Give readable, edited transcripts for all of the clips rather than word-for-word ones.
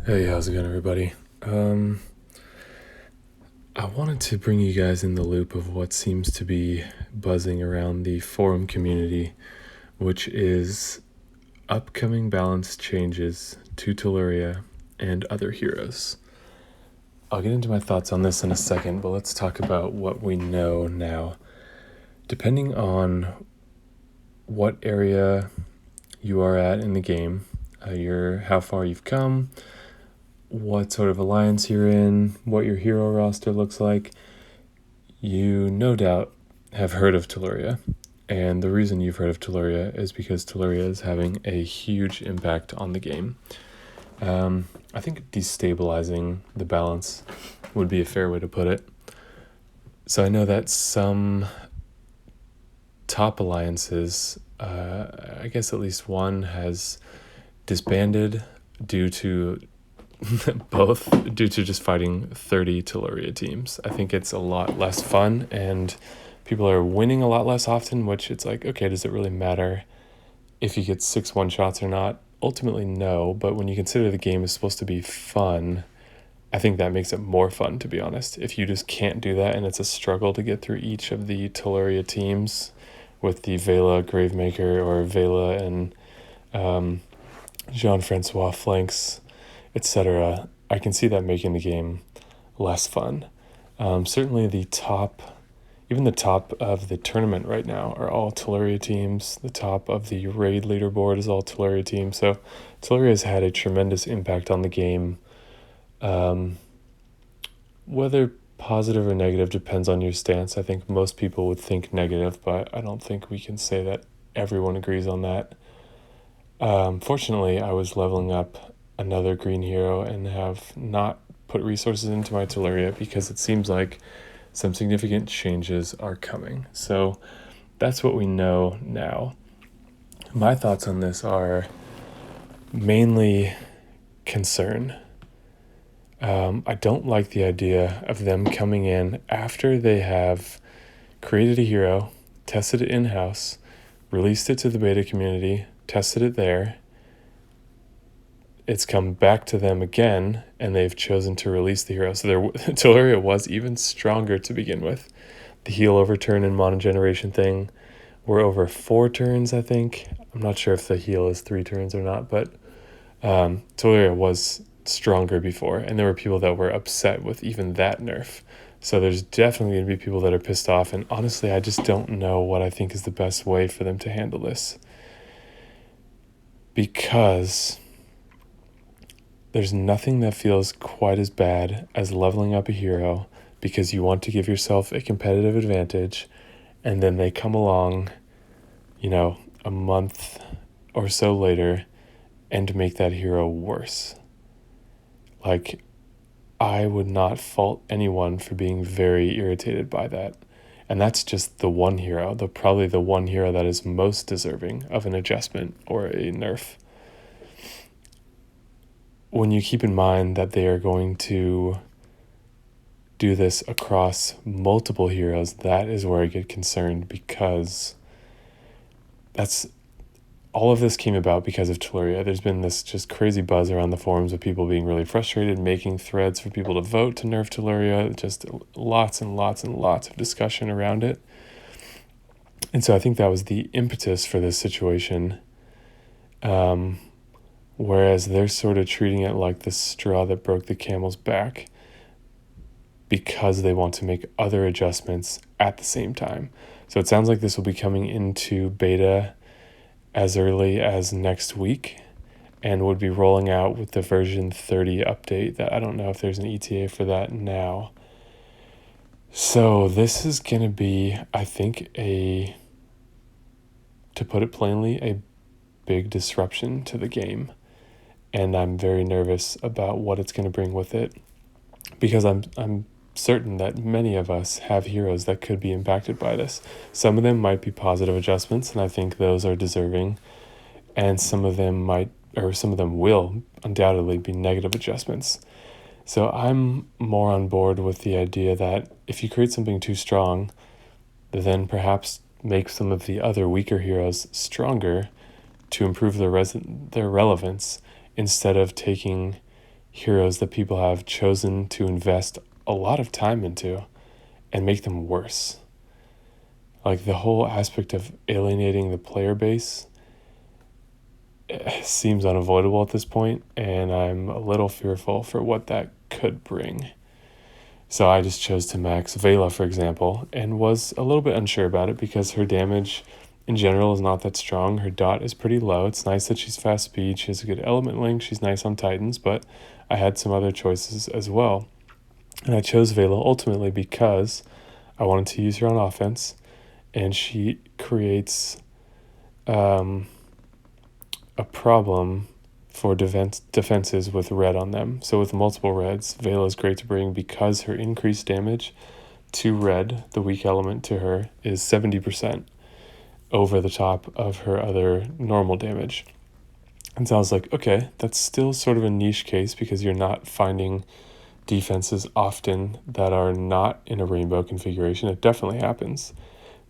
Hey, how's it going, everybody? Um, I wanted to bring you guys in the loop of what seems to be buzzing around the forum community, which is upcoming balance changes to Telluria and other heroes. I'll get into my thoughts on this in a second, but let's talk about what we know now. Depending on what area you are at in the game, how far you've come, what sort of alliance you're in, what your hero roster looks like, you no doubt have heard of Telluria. And the reason you've heard of Telluria is because Telluria is having a huge impact on the game. I think destabilizing the balance would be a fair way to put it. So I know that some top alliances, I guess at least one, has disbanded due to due to just fighting 30 Telluria teams. I think it's a lot less fun and people are winning a lot less often, which it's like, okay, does it really matter if you get 6 one-shots or not? Ultimately, no, but when you consider the game is supposed to be fun, I think that makes it more fun, to be honest. If you just can't do that and it's a struggle to get through each of the Telluria teams with the Vela Gravemaker or Vela and Jean-Francois flanks, etc., I can see that making the game less fun. Certainly even the top of the tournament right now are all Telluria teams. The top of the raid leaderboard is all Telluria teams. So Telluria has had a tremendous impact on the game. Whether positive or negative depends on your stance. I think most people would think negative, but I don't think we can say that everyone agrees on that. Fortunately, I was leveling up another green hero and have not put resources into my Telluria because it seems like some significant changes are coming. So that's what we know now. My thoughts on this are mainly concern. I don't like the idea of them coming in after they have created a hero, tested it in-house, released it to the beta community, tested it there. It's come back to them again, and they've chosen to release the hero. So Telluria was even stronger to begin with. The heal overturn and monogeneration thing were over 4 turns, I think. I'm not sure if the heal is 3 turns or not, but Telluria was stronger before, and there were people that were upset with even that nerf. So there's definitely going to be people that are pissed off, and honestly, I just don't know what I think is the best way for them to handle this. Because there's nothing that feels quite as bad as leveling up a hero because you want to give yourself a competitive advantage, and then they come along, a month or so later and make that hero worse. Like, I would not fault anyone for being very irritated by that. And that's just the one hero, probably the one hero that is most deserving of an adjustment or a nerf. When you keep in mind that they are going to do this across multiple heroes, that is where I get concerned, because all of this came about because of Telluria. There's been this just crazy buzz around the forums of people being really frustrated, making threads for people to vote to nerf Telluria, just lots and lots and lots of discussion around it. And so I think that was the impetus for this situation. Whereas they're sort of treating it like the straw that broke the camel's back because they want to make other adjustments at the same time. So it sounds like this will be coming into beta as early as next week and would be rolling out with the version 30 update. That I don't know if there's an ETA for that now. So this is going to be, I think, to put it plainly, a big disruption to the game. And I'm very nervous about what it's going to bring with it, because I'm certain that many of us have heroes that could be impacted by this. Some of them might be positive adjustments, and I think those are deserving, and some of them will undoubtedly be negative adjustments. So I'm more on board with the idea that if you create something too strong, then perhaps make some of the other weaker heroes stronger to improve their relevance, instead of taking heroes that people have chosen to invest a lot of time into and make them worse. Like the whole aspect of alienating the player base seems unavoidable at this point, and I'm a little fearful for what that could bring. So I just chose to max Vela, for example, and was a little bit unsure about it because her damage in general is not that strong. Her dot is pretty low. It's nice that she's fast speed. She has a good element link. She's nice on Titans, but I had some other choices as well. And I chose Vela ultimately because I wanted to use her on offense, and she creates a problem for defenses with red on them. So with multiple reds, Vela is great to bring because her increased damage to red, the weak element to her, is 70% over the top of her other normal damage. And so I was like, okay, that's still sort of a niche case because you're not finding defenses often that are not in a rainbow configuration. It definitely happens,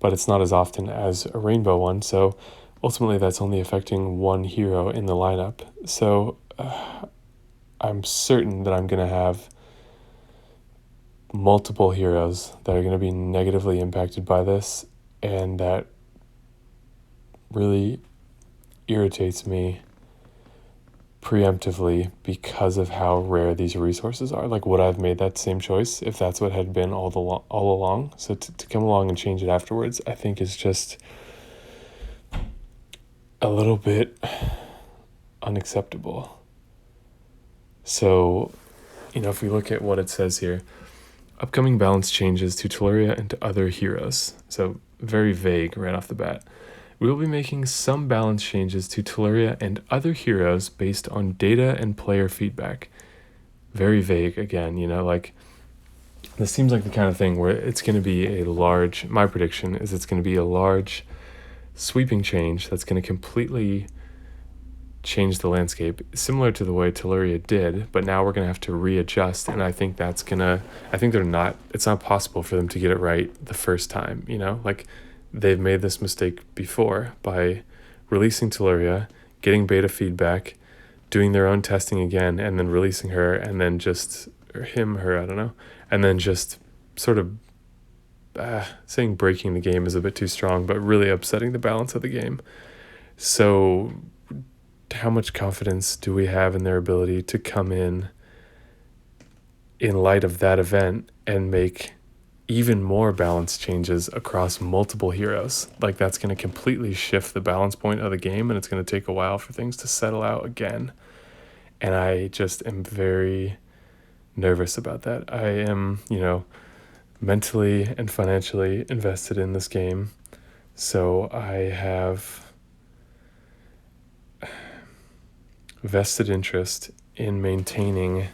but it's not as often as a rainbow one. So ultimately that's only affecting one hero in the lineup. So I'm certain that I'm going to have multiple heroes that are going to be negatively impacted by this, and that really irritates me preemptively because of how rare these resources are. Like, would I have made that same choice if that's what had been all along? So to come along and change it afterwards, I think is just a little bit unacceptable. So, if we look at what it says here, upcoming balance changes to Telluria and to other heroes. So very vague right off the bat. We will be making some balance changes to Telluria and other heroes based on data and player feedback. Very vague again, like this seems like the kind of thing where it's going to be my prediction is it's going to be a large sweeping change that's going to completely change the landscape, similar to the way Telluria did, but now we're going to have to readjust, and I think it's not possible for them to get it right the first time, like they've made this mistake before by releasing Telluria, getting beta feedback, doing their own testing again, and then releasing her, and then just, or him, her, I don't know, and then just sort of saying breaking the game is a bit too strong, but really upsetting the balance of the game. So how much confidence do we have in their ability to come in light of that event and make even more balance changes across multiple heroes? Like, that's going to completely shift the balance point of the game, and it's going to take a while for things to settle out again. And I just am very nervous about that. I am, mentally and financially invested in this game. So I have vested interest in maintaining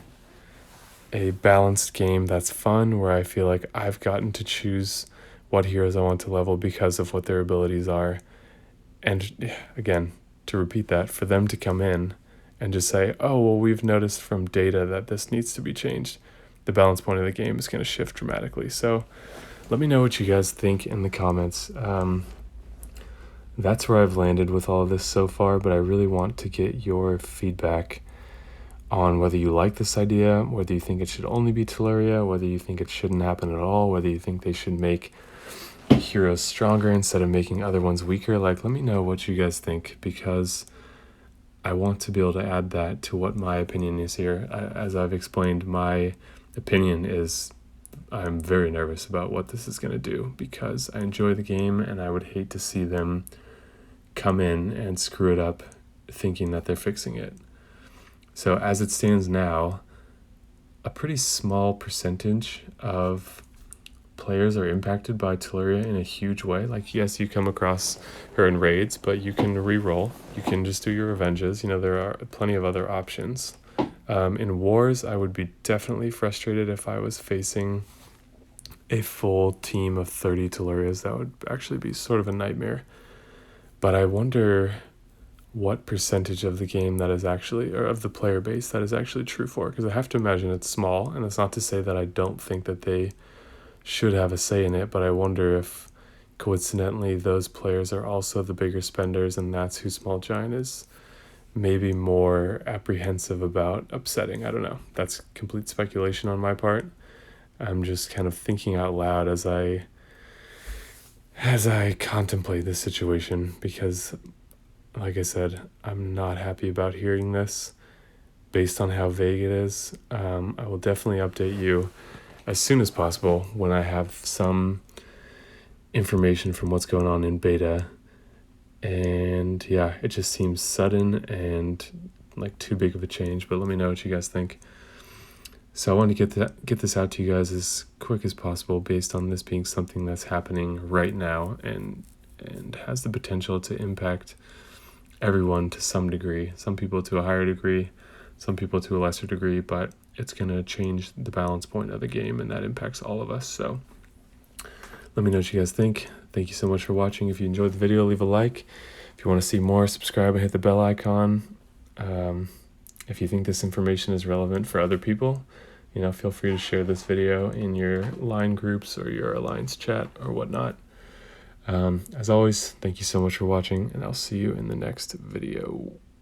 a balanced game that's fun, where I feel like I've gotten to choose what heroes I want to level because of what their abilities are. And again, to repeat that, for them to come in and just say, oh, well, we've noticed from data that this needs to be changed, the balance point of the game is going to shift dramatically. So let me know what you guys think in the comments. That's where I've landed with all of this so far, but I really want to get your feedback on whether you like this idea, whether you think it should only be Telluria, whether you think it shouldn't happen at all, whether you think they should make heroes stronger instead of making other ones weaker. Like, let me know what you guys think, because I want to be able to add that to what my opinion is here. As I've explained, my opinion is I'm very nervous about what this is going to do, because I enjoy the game and I would hate to see them come in and screw it up thinking that they're fixing it. So as it stands now, a pretty small percentage of players are impacted by Telluria in a huge way. Like, yes, you come across her in raids, but you can re-roll. You can just do your revenges. There are plenty of other options. In wars, I would be definitely frustrated if I was facing a full team of 30 Tellurias. That would actually be sort of a nightmare. But I wonder what percentage of the game that is actually, or of the player base that is actually true for, because I have to imagine it's small, and it's not to say that I don't think that they should have a say in it, but I wonder if coincidentally those players are also the bigger spenders, and that's who Small Giant is maybe more apprehensive about upsetting. I don't know. That's complete speculation on my part. I'm just kind of thinking out loud as I contemplate this situation, because like I said, I'm not happy about hearing this based on how vague it is. I will definitely update you as soon as possible when I have some information from what's going on in beta. And yeah, it just seems sudden and like too big of a change, but let me know what you guys think. So I want to get this out to you guys as quick as possible, based on this being something that's happening right now and has the potential to impact everyone to some degree. Some people to a higher degree, some people to a lesser degree, but it's going to change the balance point of the game, and that impacts all of us. So let me know what you guys think. Thank you so much for watching. If you enjoyed the video, leave a like. If you want to see more, subscribe and hit the bell icon. If you think this information is relevant for other people, feel free to share this video in your line groups or your alliance chat or whatnot. As always, thank you so much for watching, and I'll see you in the next video.